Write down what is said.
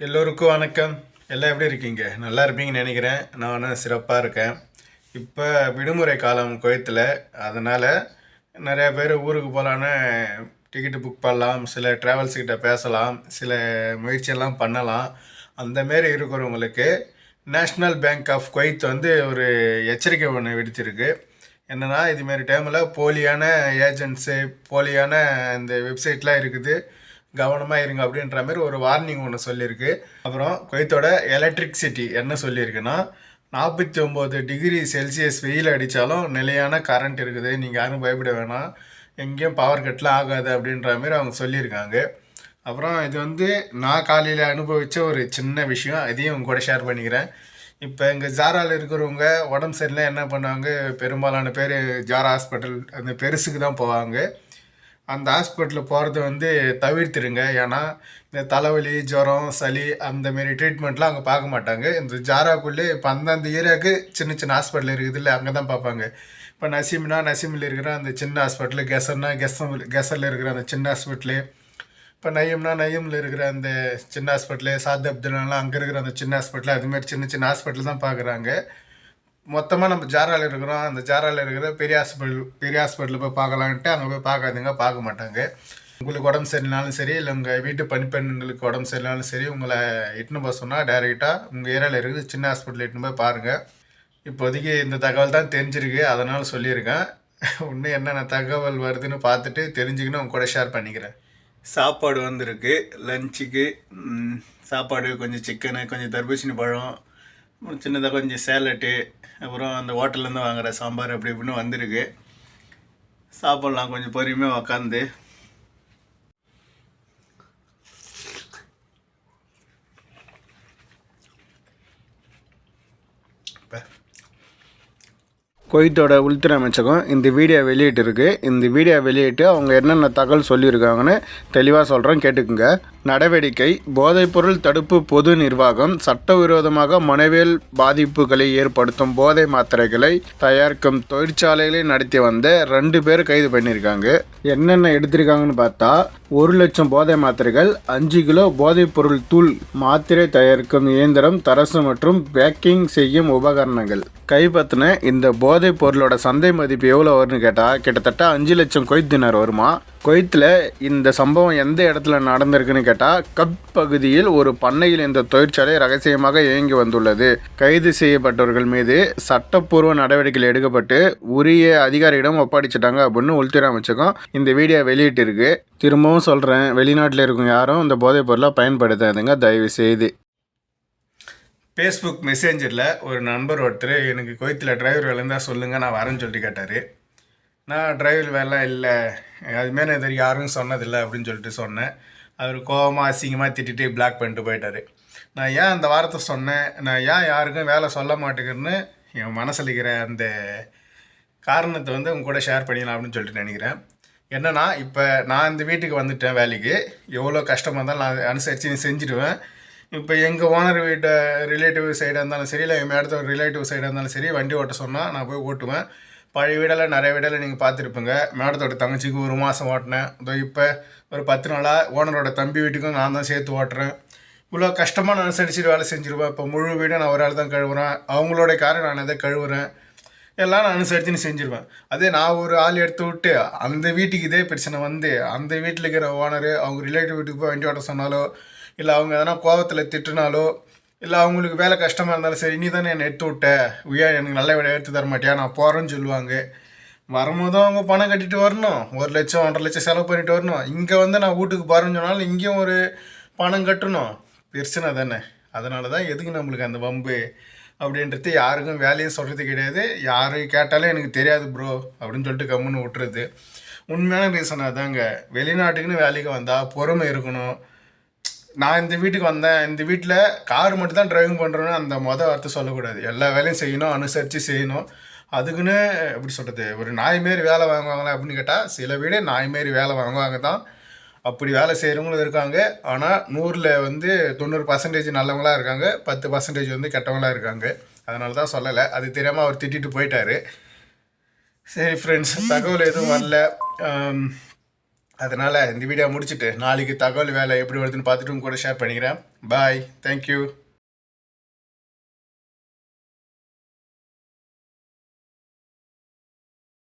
எல்லோருக்கும் வணக்கம். எல்லாம் எப்படி இருக்கீங்க? நல்லா இருப்பீங்கன்னு நினைக்கிறேன். நானும் சிறப்பாக இருக்கேன். இப்போ விடுமுறை காலம் குவைத்தில், அதனால் நிறையா பேர் ஊருக்கு போகலான்னு டிக்கெட்டு புக் பண்ணலாம், சில ட்ராவல்ஸ்கிட்ட பேசலாம், சில முயற்சியெல்லாம் பண்ணலாம். அந்தமாரி இருக்கிறவங்களுக்கு நேஷ்னல் பேங்க் ஆஃப் குவைத் வந்து ஒரு எச்சரிக்கை ஒன்று விடுத்திருக்கு. என்னென்னா, இதுமாரி டைமில் போலியான ஏஜென்ட்ஸு, போலியான இந்த வெப்சைட்லாம் இருக்குது, கவனமாக இருங்க அப்படின்ற மாதிரி ஒரு வார்னிங் ஒன்று சொல்லியிருக்கு. அப்புறம் குவைத்தோட எலக்ட்ரிசிட்டி என்ன சொல்லியிருக்குன்னா, 49 டிகிரி செல்சியஸ் வெயில் அடித்தாலும் நிலையான கரண்ட் இருக்குது, நீங்கள் யாரும் பயப்பட வேணாம், எங்கேயும் பவர் கட்லாம் ஆகாது அப்படின்ற மாதிரி அவங்க சொல்லியிருக்காங்க. அப்புறம் இது வந்து நான் காலையில் அனுபவித்த ஒரு சின்ன விஷயம், இதையும் உங்க கூட ஷேர் பண்ணிக்கிறேன். இப்போ எங்கள் ஜாராவில் இருக்கிறவங்க உடம்பு சரியில்லை என்ன பண்ணுவாங்க, பெரும்பாலான பேர் ஜாரா ஹாஸ்பிட்டல் அந்த பெருசுக்கு தான் போவாங்க. அந்த ஹாஸ்பிட்டலில் போகிறத வந்து தவிர்த்துருங்க. ஏன்னா இந்த தலைவலி, ஜுரம், சளி அந்தமாரி ட்ரீட்மெண்ட்லாம் அங்கே பார்க்க மாட்டாங்க. இந்த ஜாராக்குள்ளே இப்போ அந்தந்த ஏரியாவுக்கு சின்ன சின்ன ஹாஸ்பிட்டல் இருக்குது இல்லை, அங்கே தான் பார்ப்பாங்க. இப்போ நசீம்னா நசீமில் இருக்கிற அந்த சின்ன ஹாஸ்பிட்டலு, கெசர்னா கெசரில் இருக்கிற அந்த சின்ன ஹாஸ்பிட்டலு, இப்போ நயம்னா நயமில் இருக்கிற அந்த சின்ன ஹாஸ்பிட்டலு, சாத் அப்துல்லாலாம் அங்கே இருக்கிற அந்த சின்ன ஹாஸ்பிட்டலு, அதுமாரி சின்ன சின்ன ஹாஸ்பிட்டல் தான் பார்க்குறாங்க. மொத்தமாக நம்ம ஜாராவில் இருக்கிறோம், அந்த ஜாராவில் இருக்கிற பெரிய ஹாஸ்பிட்டலில் போய் பார்க்கலான்ட்டு அங்கே போய் பார்க்காதுங்க, பார்க்க மாட்டாங்க. உங்களுக்கு உடம்பு சரியில்லைனாலும் சரி, இல்லை உங்கள் வீட்டு பணிப்பெண்களுக்கு உடம்பு சரியில்லைனாலும் சரி, உங்களை இட்டுன்னு போக சொன்னால் டைரெக்டாக உங்கள் ஏரியாவில் இருக்குது சின்ன ஹாஸ்பிட்டல் இட்டுன்னு போய் பாருங்கள். இப்போதைக்கு இந்த தகவல் தான் தெரிஞ்சிருக்கு, அதனால் சொல்லியிருக்கேன். இன்னும் என்னென்ன தகவல் வருதுன்னு பார்த்துட்டு தெரிஞ்சுக்கின்னு உங்க கூட ஷேர் பண்ணிக்கிறேன். சாப்பாடு வந்துருக்கு லஞ்சுக்கு. சாப்பாடு கொஞ்சம் சிக்கனு, கொஞ்சம் தர்பூசணி பழம், சின்னதாக கொஞ்சம் சேலட்டு, அப்புறம் அந்த ஹோட்டல்லேருந்து வாங்குகிற சாம்பார் அப்படி இப்படின்னு வந்திருக்கு. சாப்பிட்லாம் கொஞ்சம் பொறுமையாக உக்காந்து. குவைத்தோட உள்துறை அமைச்சகம் இந்த வீடியோ வெளியிட்டிருக்கு. இந்த வீடியோ வெளியிட்டு அவங்க என்னென்ன தகவல் சொல்லியிருக்காங்கன்னு தெளிவாக சொல்கிறேன், கேட்டுக்குங்க. நடவடிக்கை: போதைப்பொருள் தடுப்பு பொது நிர்வாகம் சட்டவிரோதமாக மனவேல் பாதிப்புகளை ஏற்படுத்தும் போதை மாத்திரைகளை தயாரிக்கும் தொழிற்சாலைகளை நடத்தி வந்த 2 பேர் கைது பண்ணியிருக்காங்க. என்னென்ன எடுத்திருக்காங்கன்னு பார்த்தா, 1,00,000 போதை மாத்திரைகள், 5 கிலோ போதைப்பொருள் தூள், மாத்திரை தயாரிக்கும் இயந்திரம், தரசு மற்றும் பேக்கிங் செய்யும் உபகரணங்கள். கைப்பற்றின இந்த போதைப் பொருளோட சந்தை மதிப்பு எவ்வளோ வரும்னு கேட்டால் கிட்டத்தட்ட 5 லட்சம் குவைத் தினார் வருமா. குவைத்தில் இந்த சம்பவம் எந்த இடத்துல நடந்திருக்குன்னு கேட்டால், கப் பகுதியில் ஒரு பண்ணையில் இந்த தொழிற்சாலை ரகசியமாக இயங்கி வந்துள்ளது. கைது செய்யப்பட்டவர்கள் மீது சட்டப்பூர்வ நடவடிக்கைகள் எடுக்கப்பட்டு உரிய அதிகாரியிடம் ஒப்படைச்சிட்டாங்க அப்படின்னு உள்துறை அமைச்சகம் இந்த வீடியோ வெளியிட்டிருக்கு. திரும்பவும் சொல்கிறேன், வெளிநாட்டில் இருக்கவங்க யாரும் இந்த போதைப் பொருளை பயன்படுத்தாதுங்க, தயவு செய்து. ஃபேஸ்புக் மெசேஞ்சரில் ஒரு நண்பர் ஒருத்தர் எனக்கு குவைத்தில் டிரைவர் வேலை இருந்தால் சொல்லுங்கள், நான் வரேன்னு சொல்லிட்டு கேட்டார். நான் டிரைவர் வேலை இல்லை, அதுமாரி இது யாரும் சொன்னதில்லை அப்படின்னு சொல்லிட்டு சொன்னேன். அவர் கோபமாக அசிங்கமாக திட்டிட்டு பிளாக் பண்ணிட்டு போயிட்டார். நான் ஏன் அந்த வார்த்தை சொன்னேன், நான் ஏன் யாருக்கும் வேலை சொல்ல மாட்டேங்கிறேன்னு என் மனசில் இருக்கிற அந்த காரணத்தை வந்து உங்க கூட ஷேர் பண்ணிடலாம் அப்படின்னு சொல்லிட்டு நினைக்கிறேன். என்னென்னா, இப்போ நான் இந்த வீட்டுக்கு வந்துட்டேன் வேலைக்கு, எவ்வளோ கஷ்டமாக இருந்தாலும் நான் அனுசரித்து செஞ்சுடுவேன். இப்போ எங்கள் ஓனர் வீட்டை ரிலேட்டிவ் சைடாக இருந்தாலும் சரி, இல்லை எங்கள் இடத்த ஒரு ரிலேட்டிவ் சைடாக இருந்தாலும் சரி, வண்டி ஓட்ட சொன்னால் நான் போய் ஓட்டுவேன். பழைய வீடெல்லாம் நிறைய வீடெல்லாம் நீங்கள் பார்த்துருப்பீங்க. மேடத்தோட தங்கச்சிக்கு 1 மாதம் ஓட்டினேன். இதோ இப்போ ஒரு 10 நாளாக ஓனரோட தம்பி வீட்டுக்கும் நான் தான் சேர்த்து ஓட்டுறேன். இவ்வளோ கஷ்டமாக நான் அனுசரிச்சுட்டு வேலை செஞ்சுருவேன். இப்போ முழு வீடும் நான் ஒரு ஆள் தான் கழுவுறேன், அவங்களோட காரை நான் எதை கழுவுறேன், எல்லாம் நான் அனுசரிச்சுன்னு செஞ்சுருவேன். அதே நான் ஒரு ஆள் எடுத்து விட்டு அந்த வீட்டுக்கு இதே பிரச்சனை வந்து அந்த வீட்டில் இருக்கிற ஓனரு அவங்க ரிலேட்டிவ் வீட்டுக்கு போய் வண்டி ஓட்ட சொன்னாலோ, இல்லை அவங்க எதனா கோபத்தில் திட்டுனாலோ, இல்லை அவங்களுக்கு வேலை கஷ்டமாக இருந்தாலும் சரி, நீ தானே என்னை எடுத்து விட்ட, உயா எனக்கு நல்ல விட எடுத்து தர மாட்டியா, நான் போகிறேன்னு சொல்லுவாங்க. வரும்போதும் அவங்க பணம் கட்டிட்டு வரணும், 1 லட்சம் 1.5 லட்சம் செலவு பண்ணிட்டு வரணும். இங்கே வந்து நான் வீட்டுக்கு போகிறேன்னு சொன்னாலும் இங்கேயும் ஒரு பணம் கட்டணும், பிரச்சனை தானே. அதனால தான் எதுக்கு நம்மளுக்கு அந்த வம்பு அப்படின்றது. யாருக்கும் வேலையும் சொல்கிறது கிடையாது, யாரு கேட்டாலும் எனக்கு தெரியாது ப்ரோ அப்படின்னு சொல்லிட்டு கம்முன்னு விட்டுறது. உண்மையான ரீசன் அதாங்க. வெளிநாட்டுக்குன்னு வேலைக்கு வந்தால் பொறுமை இருக்கணும். நான் இந்த வீட்டுக்கு வந்தேன், இந்த வீட்டில் கார் மட்டும் தான் டிரைவிங் பண்ணுறேன்னு அந்த வார்த்தை சொல்லக்கூடாது. எல்லா வேலையும் செய்யணும், அனுசரித்து செய்யணும். அதுக்குன்னு எப்படி சொல்கிறது, ஒரு நாய் மாரி வேலை வாங்குவாங்களா அப்படின்னு கேட்டால், சில வீடு நாய் மாரி வேலை வாங்குவாங்க தான். அப்படி வேலை செய்கிறவங்களும் இருக்காங்க. ஆனால் 100ல் வந்து 90% நல்லவங்களாக இருக்காங்க, 10% வந்து கெட்டவங்களாக இருக்காங்க. அதனால தான் சொல்லலை, அது தெரியாமல் அவர் திட்டிட்டு போயிட்டார். சரி ஃப்ரெண்ட்ஸ், தகவல் எதுவும் வரல. அதனால் இந்த வீடியோ முடிச்சுட்டு நாளைக்கு தகவல் வேலை எப்படி வருதுன்னு பார்த்துட்டு உங்க கூட ஷேர் பண்ணிக்கிறேன். பாய், தேங்க்யூ.